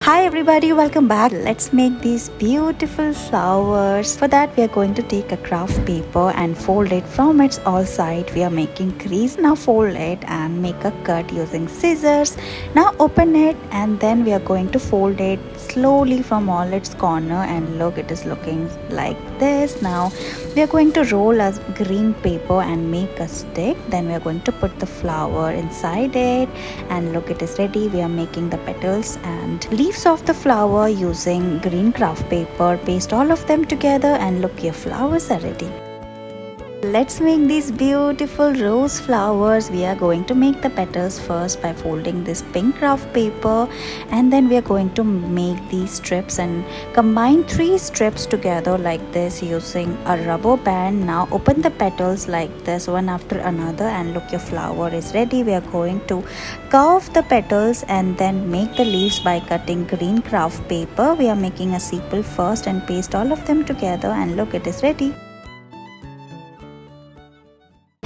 Hi everybody, welcome back. Let's make these beautiful flowers. For that we are going to take a craft paper and fold it from its all side. We are making crease. Now fold it and make a cut using scissors. Now open it and then we are going to fold it slowly from all its corner, and look, it is looking like this. Now we are going to roll a green paper and make a stick. Then we are going to put the flower inside it, and look, it is ready. We are making the petals and leaves of the flower using green craft paper. Paste all of them together and look, your flowers are ready. Let's make these beautiful rose flowers. We are going to make the petals first by folding this pink craft paper, and then we are going to make these strips and combine 3 strips together like this using a rubber band. Now open the petals like this one after another, and look, your flower is ready. We are going to curve the petals and then make the leaves by cutting green craft paper. We are making a sepal first and paste all of them together, and look, it is ready.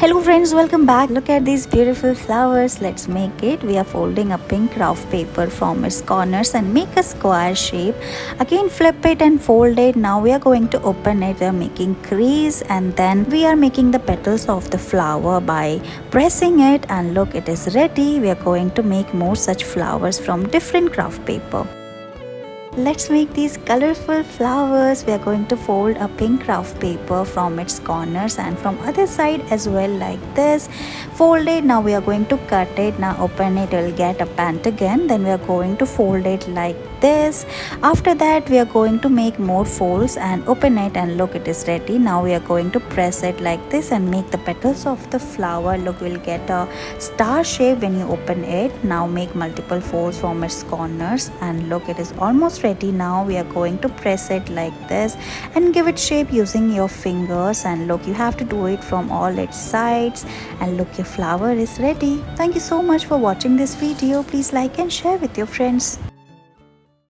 Hello friends, welcome back. Look at these beautiful flowers. Let's make it. We are folding a pink craft paper from its corners and make a square shape. Again flip it and fold it. Now we are going to open it. We are making crease and then we are making the petals of the flower by pressing it, and look, it is ready. We are going to make more such flowers from different craft paper. Let's make these colorful flowers. We are going to fold a pink craft paper from its corners and from other side as well like this. Fold it. Now we are going to cut it. Now open it. You'll get a pentagon. Then we are going to fold it like this. After that we are going to make more folds and open it, and look, it is ready. Now we are going to press it like this and make the petals of the flower. Look, we'll get a star shape when you open it. Now make multiple folds from its corners, and look, it is almost ready. Now we are going to press it like this and give it shape using your fingers, and look, you have to do it from all its sides, and look, your flower is ready. Thank you so much for watching this video. Please like and share with your friends.